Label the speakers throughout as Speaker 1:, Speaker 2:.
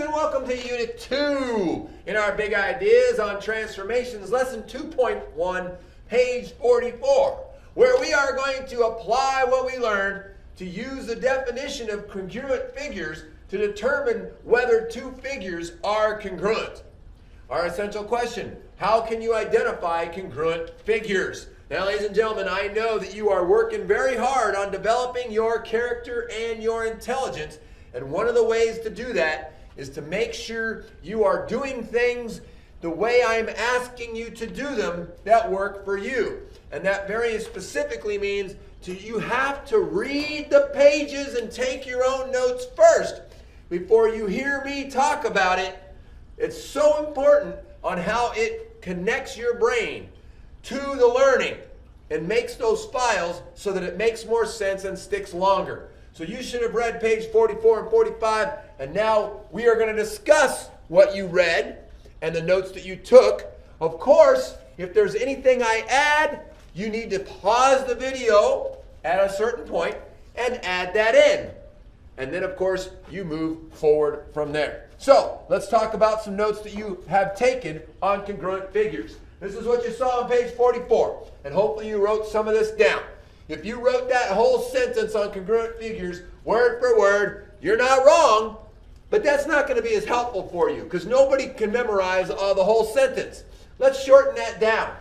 Speaker 1: Greetings and welcome to Unit 2 in our Big Ideas on Transformations, Lesson 2.1, page 44, where we are going to apply what we learned to use the definition of congruent figures to determine whether two figures are congruent. Our essential question: how can you identify congruent figures? Now, ladies and gentlemen, I know that you are working very hard on developing your character and your intelligence, and one of the ways to do that is to make sure you are doing things the way I'm asking you to do them that work for you. And that very specifically means you have to read the pages and take your own notes first before you hear me talk about it. It's so important on how it connects your brain to the learning and makes those files so that it makes more sense and sticks longer. So you should have read page 44 and 45, and now we are going to discuss what you read and the notes that you took. Of course, if there's anything I add, you need to pause the video at a certain point and add that in. And then, of course, you move forward from there. So let's talk about some notes that you have taken on congruent figures. This is what you saw on page 44, and hopefully you wrote some of this down. If you wrote that whole sentence on congruent figures word for word, you're not wrong, but that's not going to be as helpful for you because nobody can memorize the whole sentence. Let's shorten that down.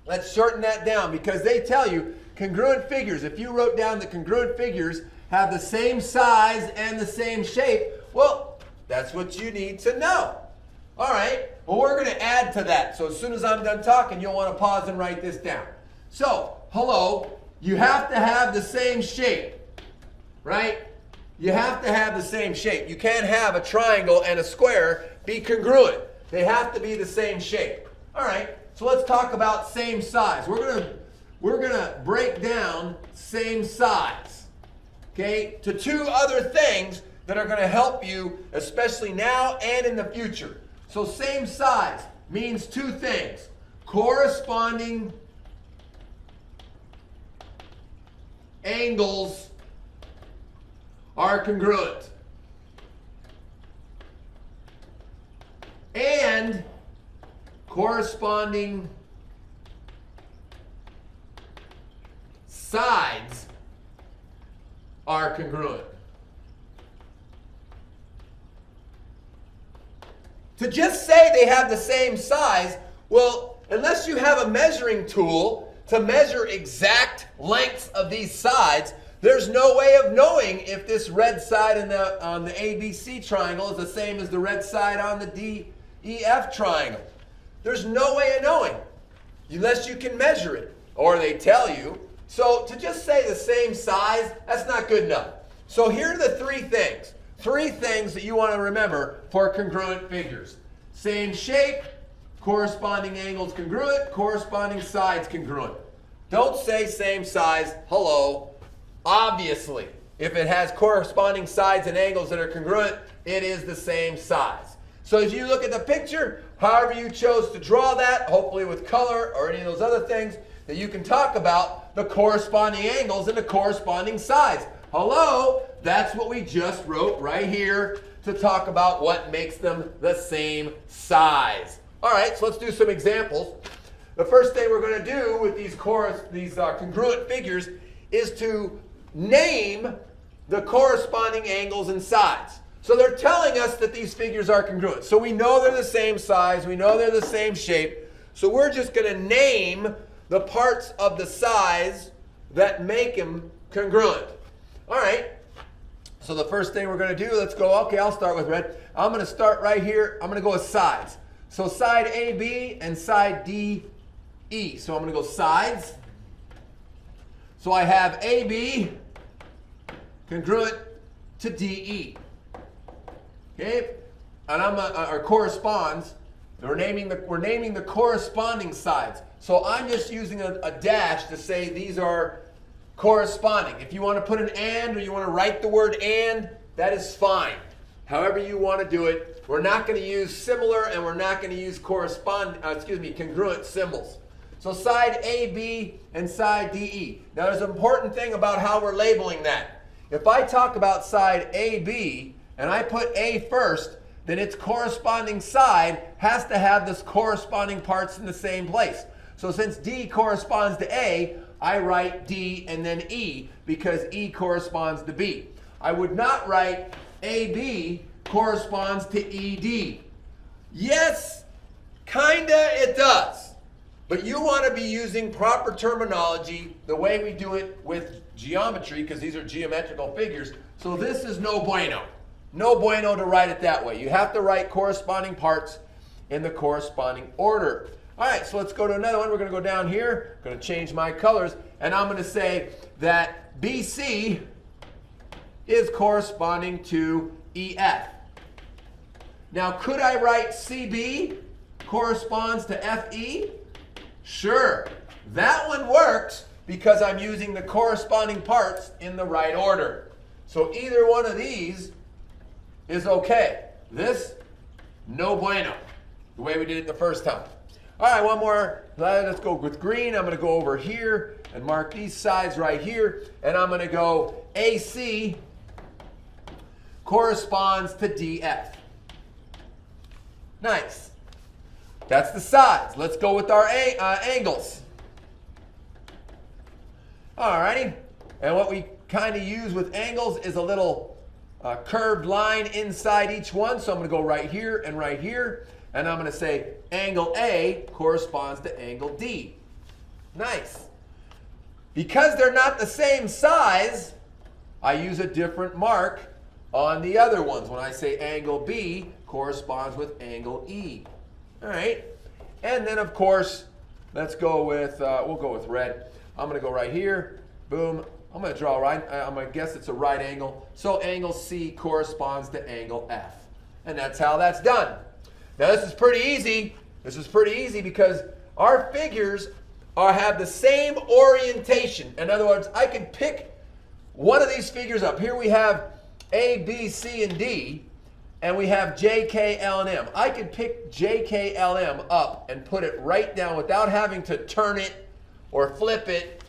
Speaker 1: Let's shorten that down because they tell you congruent figures. If you wrote down that congruent figures have the same size and the same shape, well, that's what you need to know. All right, well, we're going to add to that. So as soon as I'm done talking, you'll want to pause and write this down. So, hello, you have to have the same shape, right? You have to have the same shape. You can't have a triangle and a square be congruent. They have to be the same shape. All right, so let's talk about same size. We're gonna break down same size, okay, to two other things that are going to help you, especially now and in the future. So same size means two things: corresponding angles are congruent, and corresponding sides are congruent. To just say they have the same size, well, unless you have a measuring tool to measure exact lengths of these sides, there's no way of knowing if this red side on the ABC triangle is the same as the red side on the DEF triangle. There's no way of knowing unless you can measure it, or they tell you. So to just say the same size, that's not good enough. So here are the three things. Three things that you want to remember for congruent figures: same shape, corresponding angles congruent, corresponding sides congruent. Don't say same size, hello. Obviously, if it has corresponding sides and angles that are congruent, it is the same size. So as you look at the picture, however you chose to draw that, hopefully with color or any of those other things, that you can talk about the corresponding angles and the corresponding sides. Hello, that's what we just wrote right here to talk about what makes them the same size. All right, so let's do some examples. The first thing we're going to do with these congruent figures is to name the corresponding angles and sides. So they're telling us that these figures are congruent. So we know they're the same size, we know they're the same shape, so we're just going to name the parts of the size that make them congruent. All right, so the first thing we're going to do, let's go, okay, I'll start with red. I'm going to start right here. I'm going to go with sides. So side AB and side DE. So I'm going to go sides. So I have AB congruent to DE. Okay, and or corresponds. We're naming the corresponding sides. So I'm just using a dash to say these are corresponding. If you want to put an and, or you want to write the word and, that is fine. However you want to do it. We're not going to use similar, and we're not going to use congruent symbols. So side AB and side DE. Now there's an important thing about how we're labeling that. If I talk about side AB and I put A first, then its corresponding side has to have the corresponding parts in the same place. So since D corresponds to A, I write D and then E because E corresponds to B. I would not write AB corresponds to ED. Yes, kinda it does. But you want to be using proper terminology the way we do it with geometry, because these are geometrical figures. So this is no bueno. No bueno to write it that way. You have to write corresponding parts in the corresponding order. All right, so let's go to another one. We're going to go down here. I'm going to change my colors, and I'm going to say that BC is corresponding to EF. Now, could I write CB corresponds to FE? Sure. That one works because I'm using the corresponding parts in the right order. So either one of these is okay. This, no bueno, the way we did it the first time. All right, one more. Let's go with green. I'm going to go over here and mark these sides right here. And I'm going to go AC corresponds to DF. Nice. That's the sides. Let's go with our angles. All righty. And what we kind of use with angles is a little curved line inside each one. So I'm going to go right here and right here. And I'm going to say angle A corresponds to angle D. Nice. Because they're not the same size, I use a different mark on the other ones. When I say angle B corresponds with angle E. All right. And then, of course, let's go with, we'll go with red. I'm going to go right here. Boom. I'm going to draw right. I'm going to guess it's a right angle. So angle C corresponds to angle F. And that's how that's done. Now, this is pretty easy. This is pretty easy because our figures have the same orientation. In other words, I can pick one of these figures up. Here we have A, B, C, and D. And we have J, K, L, and M. I could pick J, K, L, M up and put it right down without having to turn it or flip it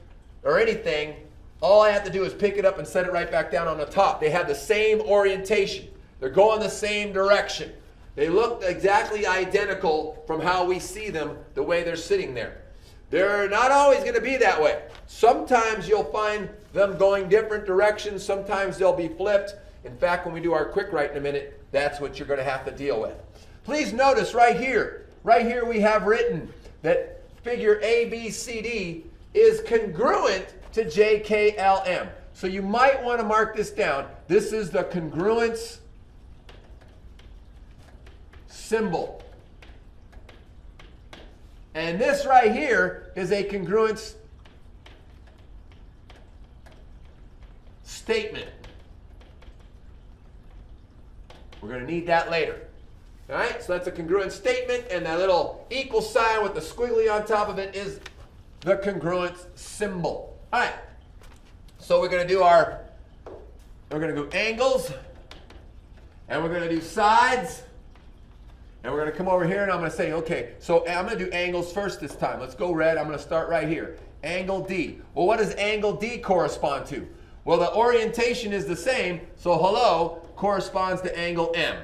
Speaker 1: or anything. All I have to do is pick it up and set it right back down on the top. They have the same orientation. They're going the same direction. They look exactly identical from how we see them, the way they're sitting there. They're not always going to be that way. Sometimes you'll find them going different directions. Sometimes they'll be flipped. In fact, when we do our quick write in a minute, that's what you're going to have to deal with. Please notice right here we have written that figure ABCD is congruent to JKLM. So you might want to mark this down. This is the congruence symbol. And this right here is a congruence statement. We're going to need that later. All right, so that's a congruent statement, and that little equal sign with the squiggly on top of it is the congruence symbol. All right, so we're going to do angles, and we're going to do sides, and we're going to come over here, and I'm going to say, okay, so I'm going to do angles first this time. Let's go red. I'm going to start right here. Angle D. Well, what does angle D correspond to? Well, the orientation is the same, so hello corresponds to angle M.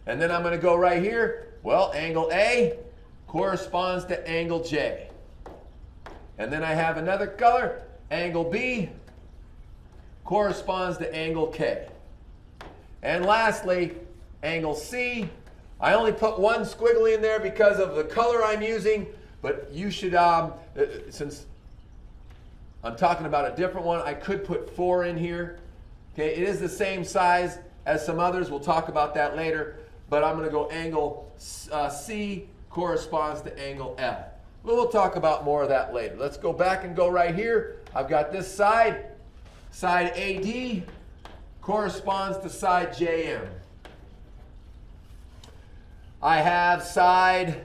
Speaker 1: And then I'm going to go right here. Well, angle A corresponds to angle J. And then I have another color. Angle B corresponds to angle K. And lastly, angle C. I only put one squiggly in there because of the color I'm using, but you should, since I'm talking about a different one, I could put 4 in here. Okay, it is the same size as some others. We'll talk about that later. But I'm going to go angle C corresponds to angle F. We'll talk about more of that later. Let's go back and go right here. I've got this side. Side AD corresponds to side JM. I have side,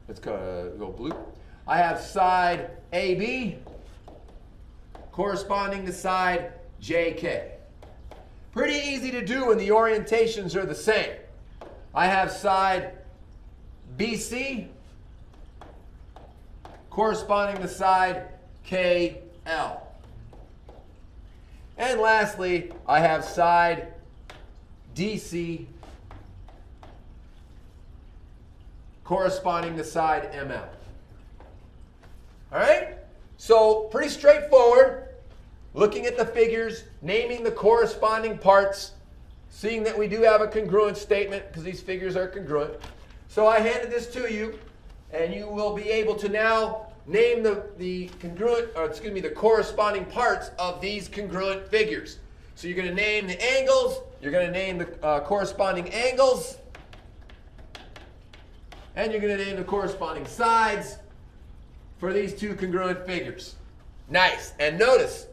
Speaker 1: let's go blue. I have side AB corresponding to side JK. Pretty easy to do when the orientations are the same. I have side BC corresponding to side KL. And lastly, I have side DC corresponding to side ML. All right? So pretty straightforward. Looking at the figures, naming the corresponding parts, seeing that we do have a congruent statement because these figures are congruent. So I handed this to you, and you will be able to now name the corresponding parts of these congruent figures. So you're going to name the angles, you're going to name the corresponding angles, and you're going to name the corresponding sides for these two congruent figures. Nice. And notice,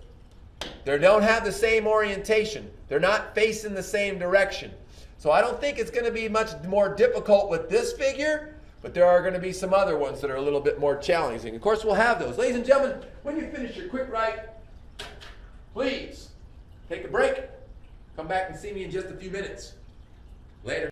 Speaker 1: they don't have the same orientation. They're not facing the same direction. So I don't think it's going to be much more difficult with this figure, but there are going to be some other ones that are a little bit more challenging. Of course, we'll have those. Ladies and gentlemen, when you finish your quick write, please take a break. Come back and see me in just a few minutes. Later.